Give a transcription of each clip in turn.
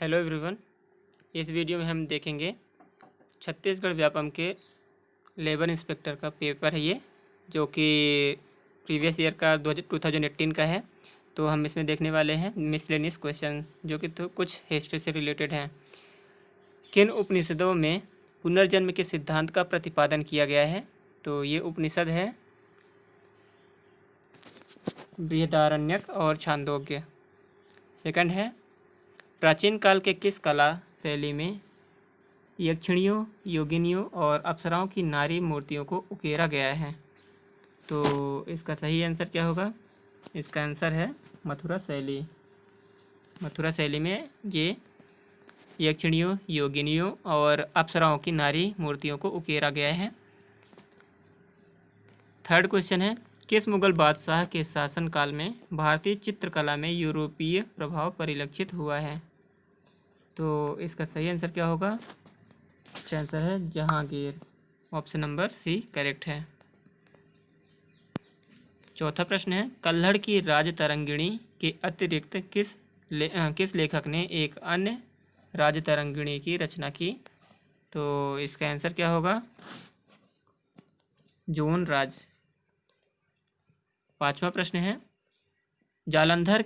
Hello everyone. इस video में हम देखेंगे छत्तीसगढ़ व्यापम के लेबर इंस्पेक्टर का पेपर है ये, जो कि प्रीवियस ईयर का 2018 का है। तो हम इसमें देखने वाले हैं मिसलेनियस क्वेश्चन, जो कि तो कुछ हिस्ट्री से रिलेटेड हैं। किन उपनिषदों में पुनर्जन्म के सिद्धांत का प्रतिपादन किया गया है? तो ये उपनिषद है बृहदारण्यक और छांदोग्य। सेकंड है, प्राचीन काल के किस कला शैली में यक्षिणियों, योगिनियों और अप्सराओं की नारी मूर्तियों को उकेरा गया है? तो इसका सही आंसर क्या होगा? इसका आंसर है मथुरा शैली। मथुरा शैली में ये यक्षिणियों, योगिनियों और अप्सराओं की नारी मूर्तियों को उकेरा गया है। थर्ड क्वेश्चन है, किस मुगल बादशाह के शासनकाल में भारतीय चित्रकला में यूरोपीय प्रभाव परिलक्षित हुआ है? तो इसका सही आंसर क्या होगा? इसका आंसर है Jahangir. Option number C correct है। चौथा प्रश्न है, कल्हड़ की राजतरंगिणी के अतिरिक्त किस लेखक ने एक अन्य राजतरंगिणी की रचना की? तो इसका आंसर क्या होगा? जोन राज। पांचवा प्रश्न है, जालंधर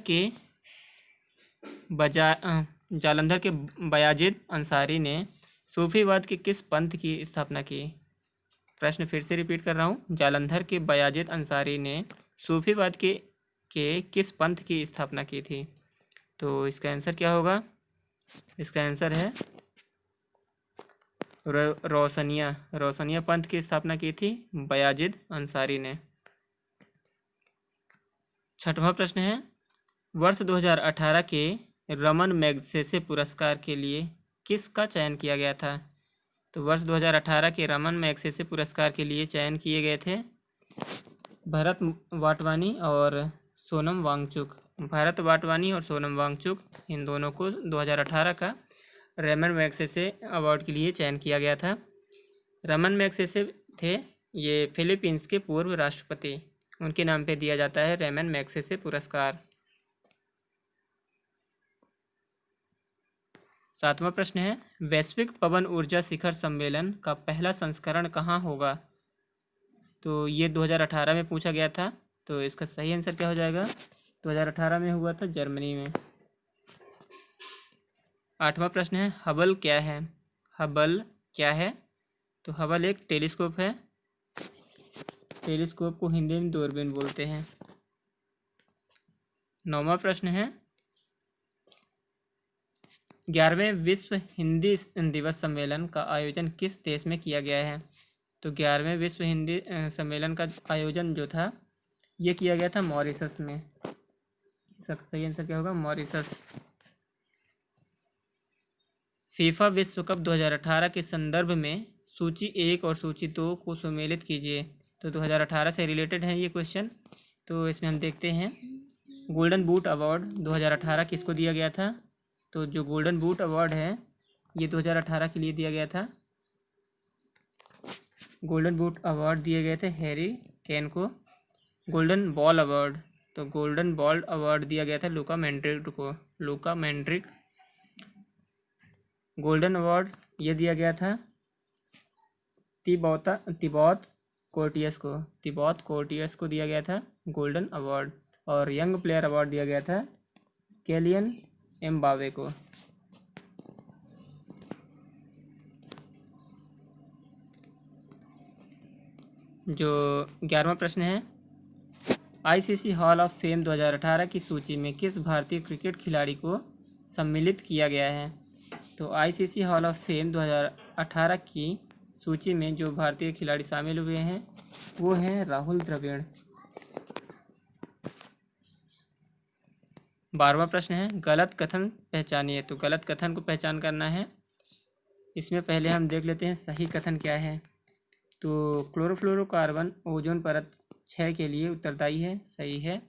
के बयाजिद अंसारी ने सूफीवाद के किस पंथ की स्थापना की? प्रश्न फिर से रिपीट कर रहा हूँ। जालंधर के बयाजिद अंसारी ने सूफीवाद के किस पंथ की स्थापना की थी? तो इसका आंसर क्या होगा? इसका आंसर है रोशनिया पंथ की स्थापना की थी बयाजिद अंसारी ने। छठवां प्रश्न है, वर्ष 2018 के रमन मैगसेसे पुरस्कार के लिए किसका चयन किया गया था? तो वर्ष 2018 के रमन मैगसेसे पुरस्कार के लिए चयन किए गए थे भरत वाटवानी और सोनम वांगचुक। भरत वाटवानी और सोनम वांगचुक, इन दोनों को 2018 का रमन मैगसेसे अवार्ड के लिए चयन किया गया था। रमन मैगसेसे थे ये फिलीपींस के पूर्व राष्ट्रपति, उनके नाम पे दिया जाता है रमन मैगसेसे पुरस्कार। सातवां प्रश्न है, वैश्विक पवन ऊर्जा शिखर सम्मेलन का पहला संस्करण कहाँ होगा? तो ये 2018 में पूछा गया था। तो इसका सही आंसर क्या हो जाएगा? 2018 में हुआ था जर्मनी में। आठवां प्रश्न है, हबल क्या है? हबल क्या है? तो हबल एक टेलीस्कोप है। टेलीस्कोप को हिंदी में दूरबीन बोलते हैं। नौवां प्रश्न है, 11वें विश्व हिंदी दिवस सम्मेलन का आयोजन किस देश में किया गया है? तो 11वें विश्व हिंदी सम्मेलन का आयोजन जो था ये किया गया था मॉरिशस में। इसका सही आंसर क्या होगा? मॉरिशस। फीफा विश्व कप 2018 के संदर्भ में सूची 1 और सूची 2 को सुमेलित कीजिए। तो 2018 से रिलेटेड है ये क्वेश्चन। तो इसमें हम देखते हैं, गोल्डन बूट अवार्ड 2018 किसको दिया गया था? तो जो गोल्डन बूट अवार्ड है ये 2018 के लिए दिया गया था। गोल्डन बूट अवार्ड दिए गए थे हैरी केन को। गोल्डन बॉल अवार्ड, तो गोल्डन बॉल अवार्ड दिया गया था लूका मैंड्रिक को। लूका मैंड्रिक। गोल्डन अवार्ड ये दिया गया था तिबॉत कोर्टियस को दिया गया था गोल्डन अवार्ड। और यंग प्लेयर अवार्ड दिया गया था केलियन एम्बावे को। जो 11वां प्रश्न है, आईसीसी हॉल ऑफ फेम 2018 की सूची में किस भारतीय क्रिकेट खिलाड़ी को सम्मिलित किया गया है? तो आईसीसी हॉल ऑफ फेम 2018 की सूची में जो भारतीय खिलाड़ी शामिल हुए हैं वो हैं राहुल द्रविड़। 12वां प्रश्न है, गलत कथन पहचानिए। तो गलत कथन को पहचान करना है। इसमें पहले हम देख लेते हैं सही कथन क्या है। तो क्लोरोफ्लोरोकार्बन ओजोन परत 6 के लिए उत्तरदायी है, सही है।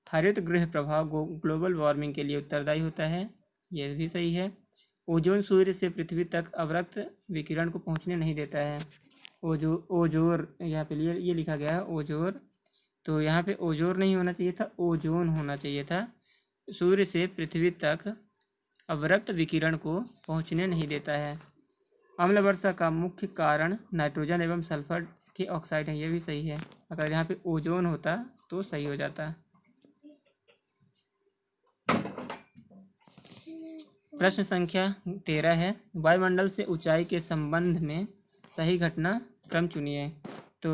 हरित गृह प्रभाव ग्लोबल वार्मिंग के लिए उत्तरदायी होता है, यह भी सही है। ओजोन सूर्य से पृथ्वी तक अवरक्त विकिरण को पहुंचने नहीं देता है। ओजोर यहाँ पे ये लिखा गया है ओजोर, तो यहाँ पे ओजोर नहीं होना चाहिए था, ओजोन होना चाहिए था। सूर्य से पृथ्वी तक अवरक्त विकिरण को पहुँचने नहीं देता है। अम्ल वर्षा का मुख्य कारण नाइट्रोजन एवं सल्फर के ऑक्साइड हैं, ये भी सही है। अगर यहाँ पे ओजोन होता तो सही हो जाता। प्रश्न संख्या 13 है, वायुमंडल से ऊंचाई के संबंध में सही घटना क्रम चुनिए। तो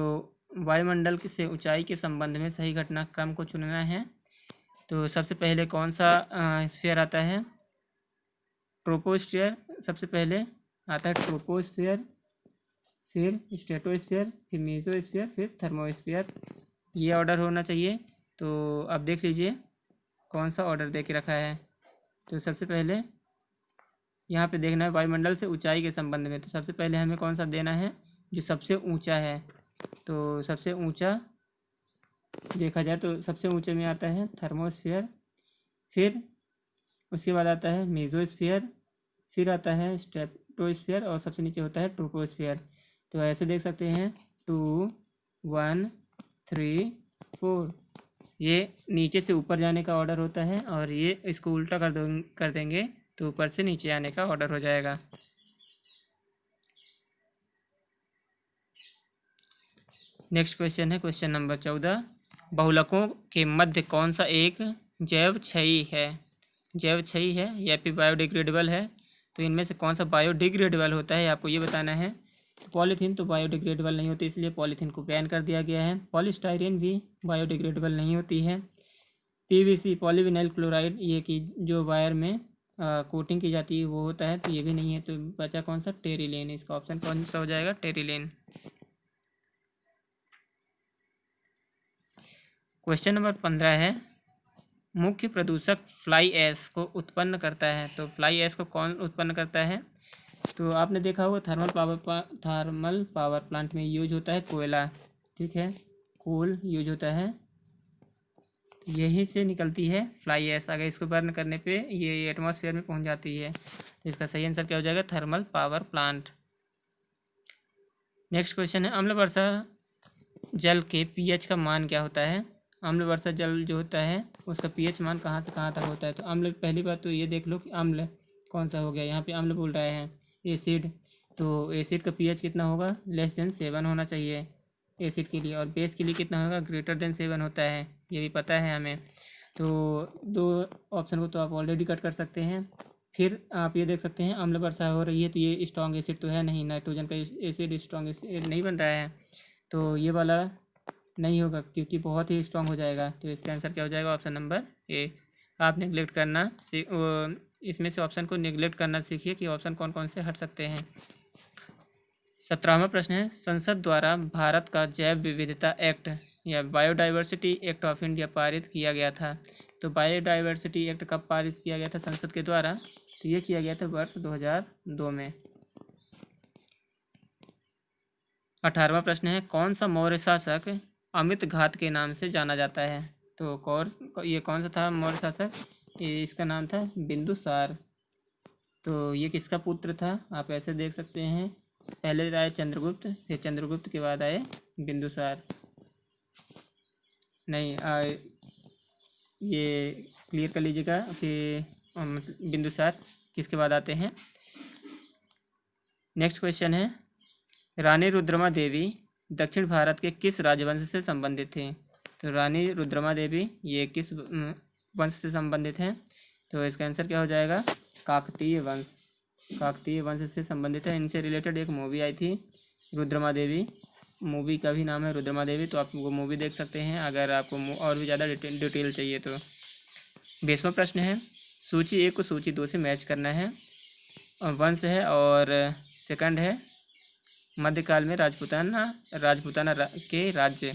वायुमंडल से ऊंचाई के संबंध में सही घटना क्रम को चुनना है। तो सबसे पहले कौन सा स्फीयर आता है? ट्रोपोस्फीयर सबसे पहले आता है, ट्रोपोस्फीयर, फिर स्ट्रेटोस्फीयर, फिर मेसोस्फीयर, फिर थर्मोस्फीयर। ये ऑर्डर होना चाहिए। तो अब देख लीजिए कौन सा ऑर्डर दे के रखा है। तो सबसे पहले यहाँ पे देखना है वायुमंडल से ऊंचाई के संबंध में। तो सबसे पहले हमें कौन सा देना है? जो सबसे ऊंचा है। तो सबसे ऊंचा देखा जाए तो सबसे ऊंचे में आता है थर्मोस्फीयर, फिर उसके बाद आता है मेसोस्फीयर, फिर आता है स्ट्रेटोस्फीयर और सबसे नीचे होता है ट्रोपोस्फीयर। तो ऐसे देख सकते हैं 2 1 3 4। ये नीचे से ऊपर जाने का ऑर्डर होता है और ये इसको उल्टा कर देंगे तो ऊपर से नीचे आने का ऑर्डर हो जाएगा। नेक्स्ट क्वेश्चन है क्वेश्चन नंबर 14, बहुलकों के मध्य कौन सा एक जैव क्षयी है? जैव क्षयी है या फिर बायोडिग्रेडेबल है? तो इनमें से कौन सा बायोडिग्रेडेबल होता है आपको ये बताना है। तो पॉलीथीन तो बायोडिग्रेडेबल नहीं होती, इसलिए पॉलीथीन को बैन कर दिया गया है। पॉलीस्टाइरीन भी बायोडिग्रेडेबल नहीं होती है। पीवीसी पॉलीविनाइल क्लोराइड, ये कि जो वायर में कोटिंग की जाती है वो होता है, तो ये भी नहीं है। तो बचा कौन सा? टेरिलीन। इसका ऑप्शन कौन सा हो जाएगा? टेरिलीन। क्वेश्चन नंबर 15 है, मुख्य प्रदूषक फ्लाई ऐश को उत्पन्न करता है। तो फ्लाई ऐश को कौन उत्पन्न करता है? तो आपने देखा होगा थर्मल पावर प्लांट में यूज होता है कोयला, ठीक है, कोल यूज होता है। तो यहीं से निकलती है फ्लाई ऐश। अगर इसको बर्न करने पे ये एटमॉस्फेयर में पहुंच जाती है। तो इसका सही आंसर क्या हो जाएगा? Thermal power plant. Next question है, अम्ल वर्षा जल के पीएच का मान क्या होता है? अम्ल वर्षा जल जो होता है उसका पीएच मान कहाँ से कहाँ तक होता है? तो अम्ल, पहली बात तो ये देख लो कि अम्ल कौन सा हो गया। यहाँ पे अम्ल बोल रहा है। एसिड, तो एसिड का पीएच कितना होगा? <7 होना चाहिए एसिड के लिए। और बेस के लिए कितना होगा? <7 होता है, ये भी पता है हमें। तो दो ऑप्शन को तो आप ऑलरेडी कट कर सकते हैं। फिर आप ये देख सकते हैं अम्ल वर्षा हो रही है तो ये स्ट्रॉन्ग एसिड तो है नहीं, नाइट्रोजन का एसिड स्ट्रॉन्ग एसिड नहीं बन रहा है। तो ये वाला नहीं होगा क्योंकि बहुत ही स्ट्रॉन्ग हो जाएगा। तो इसका आंसर क्या हो जाएगा? Option number A. आप नेगलेक्ट करना इसमें से ऑप्शन को नेगलेक्ट करना सीखिए कि ऑप्शन कौन कौन से हट सकते हैं। 17वां प्रश्न है, संसद द्वारा भारत का जैव विविधता एक्ट या बायोडाइवर्सिटी एक्ट ऑफ इंडिया पारित किया गया था। तो बायोडाइवर्सिटी एक्ट कब पारित किया गया था संसद के द्वारा? तो ये किया गया था वर्ष 2002 में। 18वां प्रश्न है, कौन सा मौर्य शासक अमित घात के नाम से जाना जाता है? तो ये कौन सा था मौर्य शासक? ये इसका नाम था बिंदुसार। तो ये किसका पुत्र था? आप ऐसे देख सकते हैं, पहले आए चंद्रगुप्त, फिर चंद्रगुप्त के बाद आए बिंदुसार। नहीं ये क्लियर कर लीजिएगा कि मतलब बिंदुसार किसके बाद आते हैं। नेक्स्ट क्वेश्चन है, रानी रुद्रमा देवी दक्षिण भारत के किस राजवंश से संबंधित थी? तो रानी रुद्रमा देवी ये किस वंश से संबंधित हैं? तो इसका आंसर क्या हो जाएगा? काकतीय वंश। काकतीय वंश से संबंधित है। इनसे रिलेटेड एक मूवी आई थी रुद्रमा देवी, मूवी का भी नाम है रुद्रमा देवी। तो आप वो मूवी देख सकते हैं अगर आपको और भी ज़्यादा डिटेल चाहिए तो। 20वां प्रश्न है, सूची 1 को सूची 2 से मैच करना है। वंश है और सेकंड है मध्यकाल में राजपूताना के राज्य।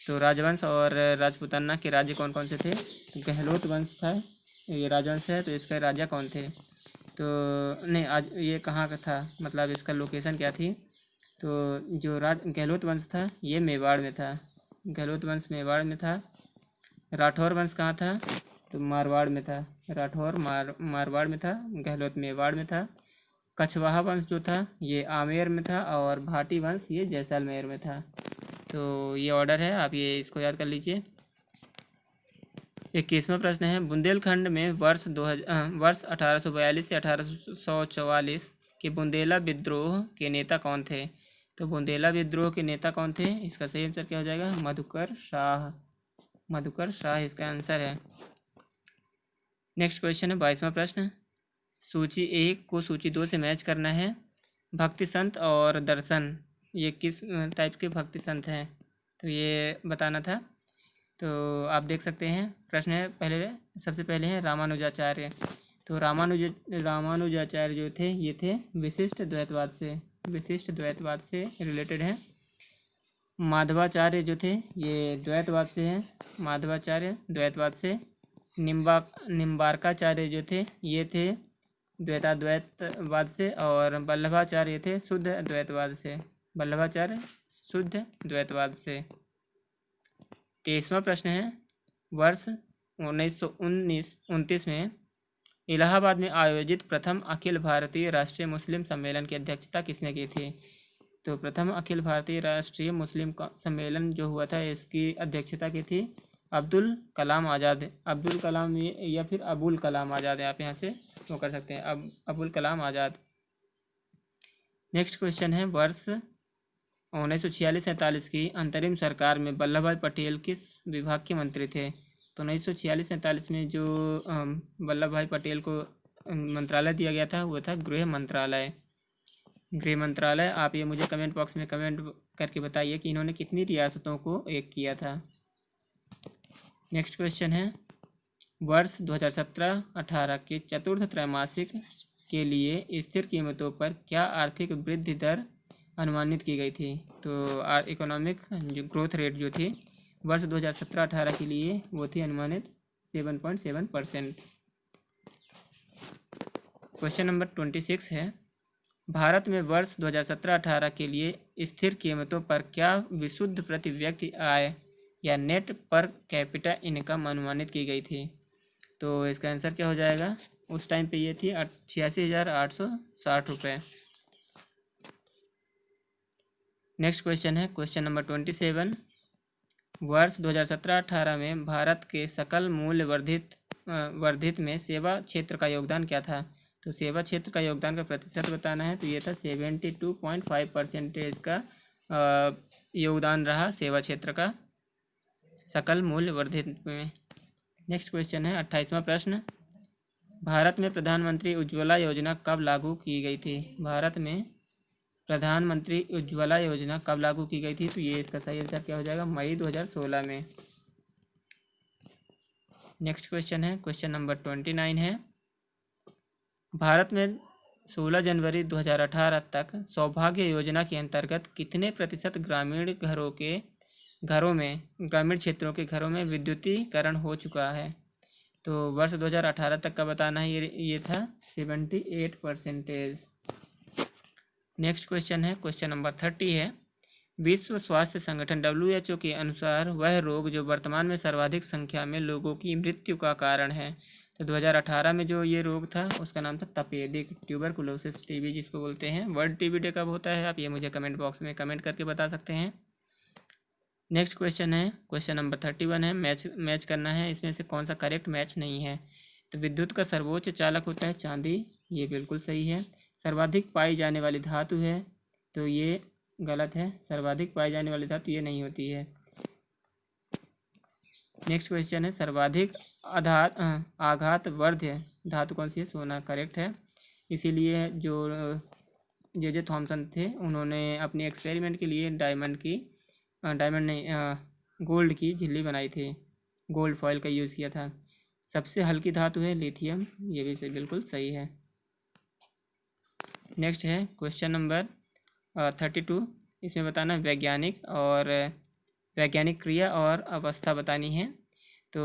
तो राजवंश और राजपूताना के राज्य कौन कौन से थे? तो गहलोत वंश था, ये राजवंश है। तो इसके राजा कौन थे? तो नहीं, आज ये कहाँ का था, मतलब इसका लोकेशन क्या थी? तो जो गहलोत वंश था ये मेवाड़ में था। गहलोत वंश मेवाड़ में था। राठौर वंश कहाँ था? तो मारवाड़ में था। राठौर मारवाड़ में था, गहलोत मेवाड़ में था। कछवाहा वंश जो था ये आमेर में था और भाटी वंश ये जैसलमेर में था। तो ये ऑर्डर है, आप ये इसको याद कर लीजिए। 21वां प्रश्न है, बुंदेलखंड में वर्ष 1842 से 1844 के बुंदेला विद्रोह के नेता कौन थे? तो बुंदेला विद्रोह के नेता कौन थे? इसका सही आंसर क्या हो जाएगा? मधुकर शाह। मधुकर शाह इसका आंसर है। नेक्स्ट क्वेश्चन है 22वां प्रश्न, सूची 1 को सूची 2 से मैच करना है। भक्ति संत और दर्शन ये किस टाइप के भक्ति संत हैं, तो ये बताना था। तो आप देख सकते हैं प्रश्न है, सबसे पहले है रामानुजाचार्य। तो रामानुजाचार्य जो थे ये थे विशिष्ट द्वैतवाद से रिलेटेड हैं। माधवाचार्य जो थे ये द्वैतवाद से हैं, माधवाचार्य द्वैतवाद से। निम्बार्काचार्य जो थे ये थे द्वैताद्वैतवाद से। और वल्लभाचार्य थे शुद्ध द्वैतवाद से। वल्लभाचार्य शुद्ध द्वैतवाद से। 23वां प्रश्न है, वर्ष 1929 में इलाहाबाद में आयोजित प्रथम अखिल भारतीय राष्ट्रीय मुस्लिम सम्मेलन की अध्यक्षता किसने की थी? तो प्रथम अखिल भारतीय राष्ट्रीय मुस्लिम सम्मेलन जो हुआ था इसकी अध्यक्षता की थी अब्दुल कलाम आज़ाद। अब्दुल कलाम या फिर अबुल कलाम आज़ाद, आप यहाँ से वो कर सकते हैं, अबुल कलाम आज़ाद। नेक्स्ट क्वेश्चन है, वर्ष 1946-47 की अंतरिम सरकार में वल्लभ भाई पटेल किस विभाग के मंत्री थे? तो 1946-47 में जो वल्लभ भाई पटेल को मंत्रालय दिया गया था वो था गृह मंत्रालय। आप ये मुझे कमेंट बॉक्स में कमेंट करके बताइए कि इन्होंने कितनी रियासतों को एक किया था। नेक्स्ट क्वेश्चन है, वर्ष 2017-18 के चतुर्थ त्रैमासिक के लिए स्थिर कीमतों पर क्या आर्थिक वृद्धि दर अनुमानित की गई थी? तो इकोनॉमिक जो ग्रोथ रेट जो थी वर्ष 2017-18 के लिए वो थी अनुमानित 7.7%। क्वेश्चन नंबर 26 है, भारत में वर्ष 2017-18 के लिए स्थिर कीमतों पर क्या विशुद्ध प्रति व्यक्ति आय या नेट पर कैपिटा इनकम अनुमानित की गई थी? तो इसका आंसर क्या हो जाएगा? उस टाइम पे ये थी 86,860 रुपये। नेक्स्ट क्वेश्चन है क्वेश्चन नंबर 27, वर्ष 2017-18 में भारत के सकल मूल्य वर्धित में सेवा क्षेत्र का योगदान क्या था? तो सेवा क्षेत्र का योगदान का प्रतिशत बताना है, तो ये था 72.5% का योगदान रहा सेवा क्षेत्र का सकल मूल्य वर्धित में। नेक्स्ट क्वेश्चन है 28वां प्रश्न, भारत में प्रधानमंत्री उज्ज्वला योजना कब लागू की गई थी? भारत में प्रधानमंत्री उज्ज्वला योजना कब लागू की गई थी? तो ये इसका सही आंसर क्या हो जाएगा? मई 2016 में। नेक्स्ट क्वेश्चन है क्वेश्चन नंबर 29 है, भारत में 16 जनवरी 2018 तक सौभाग्य योजना के अंतर्गत कितने प्रतिशत ग्रामीण क्षेत्रों के घरों में विद्युतीकरण हो चुका है? तो वर्ष 2018 तक का बताना है, ये था 78%। नेक्स्ट क्वेश्चन है क्वेश्चन नंबर 30 है, विश्व स्वास्थ्य संगठन WHO के अनुसार वह रोग जो वर्तमान में सर्वाधिक संख्या में लोगों की मृत्यु का कारण है। तो 2018 में जो ये रोग था उसका नाम था तपेदिक ट्यूबरकुलोसिस टीबी जिसको बोलते हैं। वर्ल्ड टीबी डे कब होता है आप ये मुझे कमेंट बॉक्स में कमेंट करके बता सकते हैं। नेक्स्ट क्वेश्चन है क्वेश्चन नंबर 31 है, मैच करना है, इसमें से कौन सा करेक्ट मैच नहीं है? तो विद्युत का सर्वोच्च चालक होता है चांदी, ये बिल्कुल सही है। सर्वाधिक पाई जाने वाली धातु है, तो ये गलत है, सर्वाधिक पाई जाने वाली धातु ये नहीं होती है। नेक्स्ट क्वेश्चन है, सर्वाधिक आघातवर्ध्य धातु कौन सी है? सोना करेक्ट है। इसीलिए जो जे थॉमसन थे उन्होंने अपने एक्सपेरिमेंट के लिए गोल्ड की झिल्ली बनाई थी, गोल्ड फॉयल का यूज़ किया था। सबसे हल्की धातु है लिथियम, ये भी बिल्कुल सही है। नेक्स्ट है क्वेश्चन नंबर 32, इसमें बताना वैज्ञानिक क्रिया और अवस्था बतानी है। तो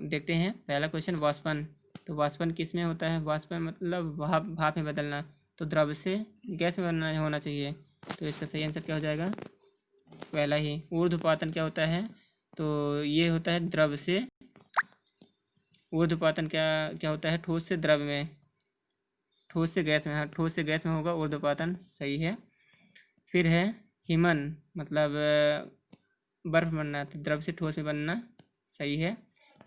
देखते हैं पहला क्वेश्चन, वाष्पन। तो वाष्पन किस में होता है? वाष्पन मतलब भाप में बदलना, तो द्रव से गैस में होना चाहिए। तो इसका सही आंसर क्या हो जाएगा? पहला ही। ऊर्ध्वपातन क्या होता है? तो ये होता है द्रव से, ऊर्ध्वपातन क्या होता है? ठोस से द्रव में, ठोस से गैस में, हाँ ठोस से गैस में होगा ऊर्ध्वपातन, सही है। फिर है हिमन, मतलब बर्फ बनना, तो द्रव से ठोस में बनना, सही है।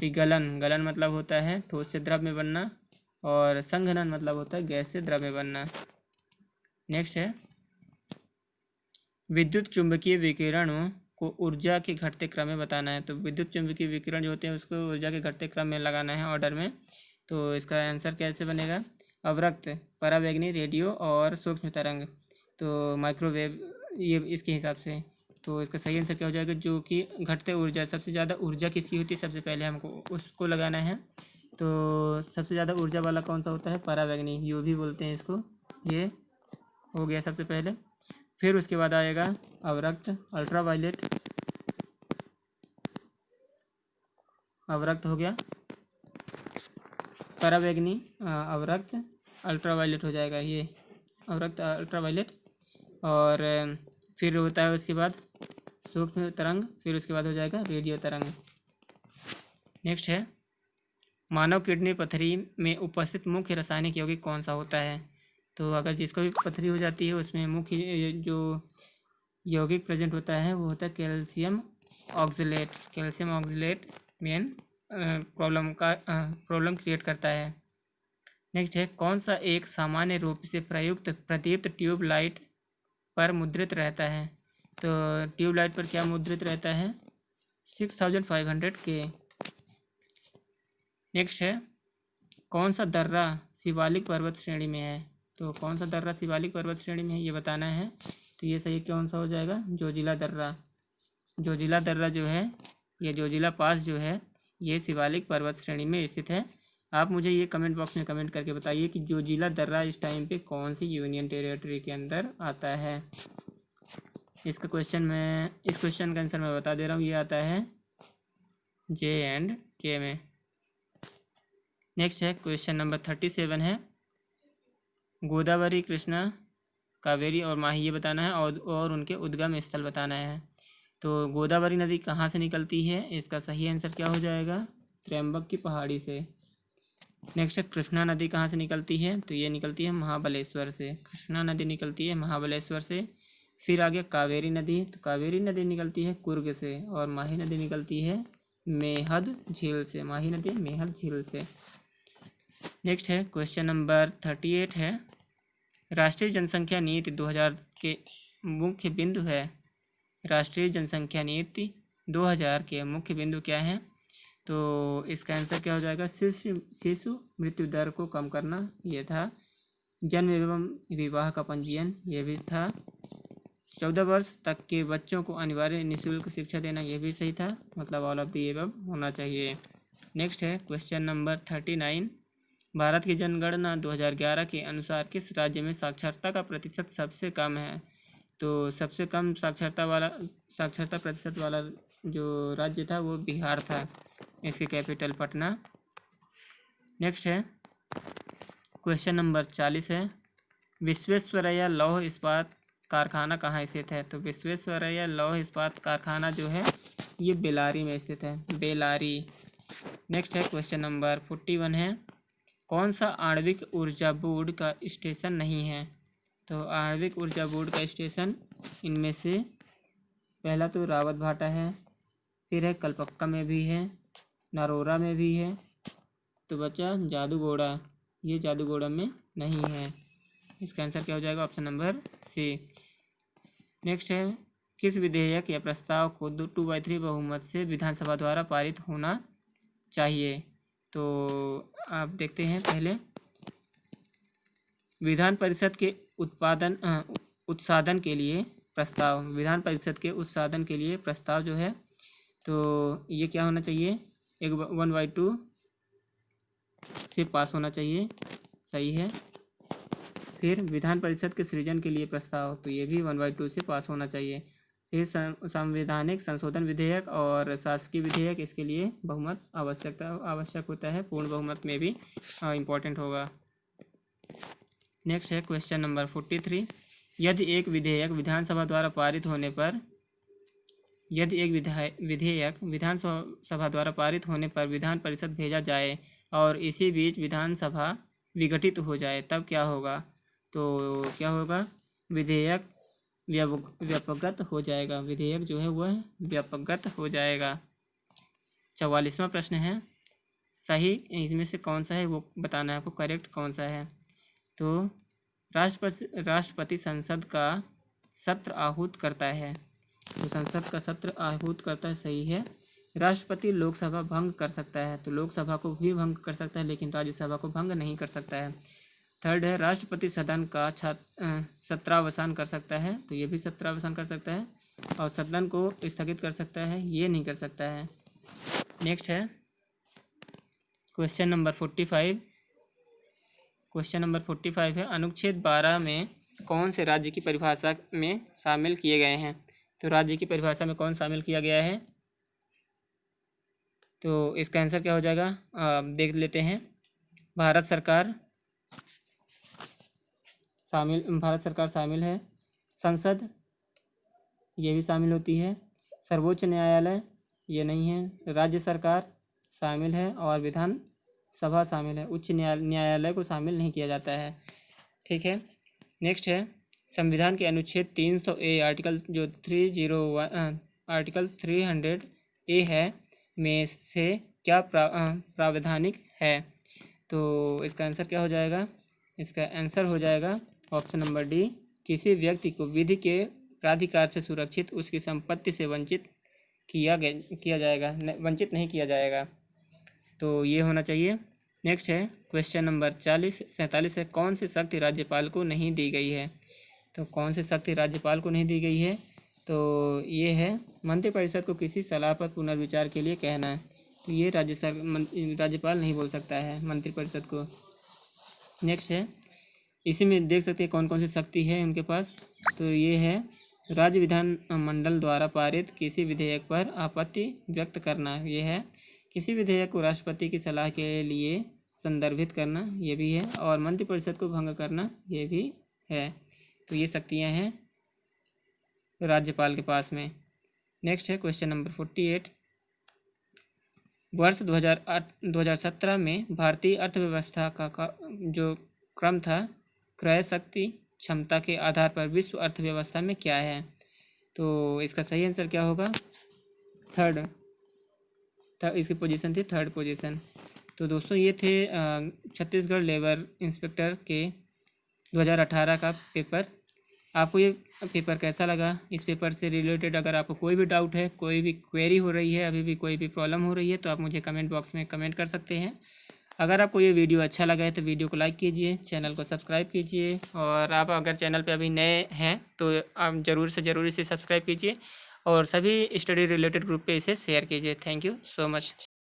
विगलन, गलन मतलब होता है ठोस से द्रव में बनना, और संघनन मतलब होता है गैस से द्रव में बनना। नेक्स्ट है विद्युत चुंबकीय विकिरणों को ऊर्जा के घटते क्रम में बताना है। तो विद्युत चुंबकीय विकिरण जो होते हैं उसको ऊर्जा के घटते क्रम में लगाना है ऑर्डर में। तो इसका आंसर कैसे बनेगा? अवरक्त, परावैंगनी, रेडियो और सूक्ष्म तरंग, तो माइक्रोवेव, ये इसके हिसाब से। तो इसका सही आंसर क्या हो जाएगा? जो कि घटते ऊर्जा, सबसे ज़्यादा ऊर्जा किसकी होती है सबसे पहले हमको उसको लगाना है। तो सबसे ज़्यादा ऊर्जा वाला कौन सा होता है? परावैंगनी, यू भी बोलते हैं इसको। ये हो गया सबसे पहले। फिर उसके बाद आएगा अवरक्त, अल्ट्रावायलेट, अवरक्त हो गया, परावैंगनी, अवरक्त, अल्ट्रावायलेट हो जाएगा ये, अवरक्त अल्ट्रावायलेट। और फिर होता है उसके बाद सूक्ष्म तरंग, फिर उसके बाद हो जाएगा रेडियो तरंग। नेक्स्ट है मानव किडनी पथरी में उपस्थित मुख्य रासायनिक यौगिक कौन सा होता है? तो अगर जिसको भी पथरी हो जाती है उसमें मुख्य जो यौगिक प्रेजेंट होता है वो होता है calcium oxalate. Calcium oxalate main problem create करता है। नेक्स्ट है कौन सा एक सामान्य रूप से प्रयुक्त प्रदीप्त ट्यूब लाइट पर मुद्रित रहता है? तो ट्यूब लाइट पर क्या मुद्रित रहता है? 6500 के। नेक्स्ट है कौन सा दर्रा शिवालिक पर्वत श्रेणी में है? तो कौन सा दर्रा शिवालिक पर्वत श्रेणी में है ये बताना है। तो ये सही कौन सा हो जाएगा? जोजिला दर्रा। जोजिला दर्रा जो है, ये जोजिला पास जो है ये शिवालिक पर्वत श्रेणी में स्थित है। आप मुझे ये कमेंट बॉक्स में कमेंट करके बताइए कि जोजिला दर्रा इस टाइम पे कौन सी यूनियन टेरिटरी के अंदर आता है। इस क्वेश्चन का आंसर मैं बता दे रहा हूँ, ये आता है J&K में। नेक्स्ट है क्वेश्चन नंबर 37 है गोदावरी, कृष्णा, कावेरी और माही ये बताना है और उनके उद्गम स्थल बताना है। तो गोदावरी नदी कहाँ से निकलती है? इसका सही आंसर क्या हो जाएगा? त्र्यंबक की पहाड़ी से। नेक्स्ट है कृष्णा नदी कहाँ से निकलती है? तो ये निकलती है महाबलेश्वर से। कृष्णा नदी निकलती है महाबलेश्वर से। फिर आ गया कावेरी नदी, तो कावेरी नदी निकलती है कुर्ग से। और माही नदी निकलती है मेहद झील से। माही नदी मेहद झील से। नेक्स्ट है क्वेश्चन नंबर 38 है राष्ट्रीय जनसंख्या नीति 2000 के मुख्य बिंदु है। राष्ट्रीय जनसंख्या नीति 2000 के मुख्य बिंदु क्या हैं? तो इसका आंसर क्या हो जाएगा? शिशु मृत्यु दर को कम करना ये था। जन्म एवं विवाह का पंजीयन ये भी था। 14 वर्ष तक के बच्चों को अनिवार्य निःशुल्क शिक्षा देना ये भी सही था। मतलब ऑल ऑफ द एबव होना चाहिए। नेक्स्ट है क्वेश्चन नंबर 39 भारत की जनगणना 2011 के अनुसार किस राज्य में साक्षरता का प्रतिशत सबसे कम है? तो सबसे कम साक्षरता प्रतिशत वाला जो राज्य था वो बिहार था। इसकी कैपिटल पटना। नेक्स्ट है क्वेश्चन नंबर 40 है विश्वेश्वरैया लौह इस्पात कारखाना कहाँ स्थित है? तो विश्वेश्वरैया लौह इस्पात कारखाना जो है ये बेलारी में स्थित है, बेलारी। नेक्स्ट है क्वेश्चन नंबर 41 है कौन सा आणविक ऊर्जा बोर्ड का स्टेशन नहीं है? तो आणविक ऊर्जा बोर्ड का स्टेशन इनमें से पहला तो रावत भाटा है, फिर है कलपक्का में भी है, नरोरा में भी है, तो बचा जादूगोड़ा। ये जादूगोड़ा में नहीं है। इसका आंसर क्या हो जाएगा? ऑप्शन नंबर सी। नेक्स्ट है किस विधेयक या प्रस्ताव को 2/3 बहुमत से विधानसभा द्वारा पारित होना चाहिए? तो आप देखते हैं पहले विधान परिषद के उत्साधन के लिए प्रस्ताव। विधान परिषद के उत्साधन के लिए प्रस्ताव जो है तो ये क्या होना चाहिए? 1/2 से पास होना चाहिए, सही है। फिर विधान परिषद के सृजन के लिए प्रस्ताव, तो ये भी 1/2 से पास होना चाहिए। फिर संवैधानिक संशोधन विधेयक और शासकीय विधेयक, इसके लिए बहुमत आवश्यक होता है। पूर्ण बहुमत में भी इम्पोर्टेंट होगा। नेक्स्ट है क्वेश्चन नंबर 43 यदि एक विधेयक विधानसभा द्वारा पारित होने पर विधान परिषद भेजा जाए और इसी बीच विधानसभा विघटित हो जाए तब क्या होगा? तो क्या होगा? विधेयक व्यापकगत हो जाएगा। विधेयक जो है वह व्यापकगत हो जाएगा। 44वां प्रश्न है, सही इसमें से कौन सा है वो बताना है आपको, करेक्ट कौन सा है। तो राष्ट्रपति संसद का सत्र आहूत करता है, तो संसद का सत्र आहूत करता है, सही है। राष्ट्रपति लोकसभा भंग कर सकता है, तो लोकसभा को भी भंग कर सकता है लेकिन राज्यसभा को भंग नहीं कर सकता है। थर्ड है, राष्ट्रपति सदन का सत्रावसान कर सकता है, तो ये भी सत्रावसान कर सकता है। और सदन को स्थगित कर सकता है, ये नहीं कर सकता है। नेक्स्ट है क्वेश्चन नंबर 45। क्वेश्चन नंबर 45 है, अनुच्छेद 12 में कौन से राज्य की परिभाषा में शामिल किए गए हैं। तो राज्य की परिभाषा में कौन शामिल किया गया है, तो इसका आंसर क्या हो जाएगा, देख लेते हैं। भारत सरकार शामिल है। संसद ये भी शामिल होती है। सर्वोच्च न्यायालय ये नहीं है। राज्य सरकार शामिल है और विधान सभा शामिल है। उच्च न्यायालय को शामिल नहीं किया जाता है। ठीक है। नेक्स्ट है, संविधान के अनुच्छेद 300A आर्टिकल 300A है में से क्या प्रावधानिक है। तो इसका आंसर क्या हो जाएगा, इसका आंसर हो जाएगा ऑप्शन नंबर डी, किसी व्यक्ति को विधि के प्राधिकार से सुरक्षित उसकी संपत्ति से वंचित वंचित नहीं किया जाएगा। तो ये होना चाहिए। नेक्स्ट है क्वेश्चन नंबर 47 है, कौन सी शक्ति राज्यपाल को नहीं दी गई है। तो कौन सी शक्ति राज्यपाल को नहीं दी गई है, तो ये है मंत्रिपरिषद को किसी सलाह पर पुनर्विचार के लिए कहना। तो ये राज्यपाल नहीं बोल सकता है मंत्रिपरिषद को। नेक्स्ट है, इसी में देख सकते हैं कौन कौन सी शक्ति है उनके पास। तो ये है राज्य विधान मंडल द्वारा पारित किसी विधेयक पर आपत्ति व्यक्त करना, ये है किसी विधेयक को राष्ट्रपति की सलाह के लिए संदर्भित करना, ये भी है, और मंत्रिपरिषद को भंग करना, ये भी है। तो ये शक्तियाँ हैं राज्यपाल के पास में। नेक्स्ट है क्वेश्चन नंबर 48, वर्ष 2017 में भारतीय अर्थव्यवस्था का जो क्रम था, क्रय शक्ति क्षमता के आधार पर विश्व अर्थव्यवस्था में क्या है। तो इसका सही आंसर क्या होगा, इसकी पोजीशन थी थर्ड पोजीशन। तो दोस्तों ये थे छत्तीसगढ़ लेबर इंस्पेक्टर के 2018 का पेपर। आपको ये पेपर कैसा लगा, इस पेपर से रिलेटेड अगर आपको कोई भी डाउट है, कोई भी क्वेरी हो रही है, अभी भी कोई भी प्रॉब्लम हो रही है, तो आप मुझे कमेंट बॉक्स में कमेंट कर सकते हैं। अगर आपको ये वीडियो अच्छा लगा है तो वीडियो को लाइक कीजिए, चैनल को सब्सक्राइब कीजिए, और आप अगर चैनल पे अभी नए हैं तो आप ज़रूर से सब्सक्राइब कीजिए और सभी स्टडी रिलेटेड ग्रुप पे इसे शेयर कीजिए। Thank you so much.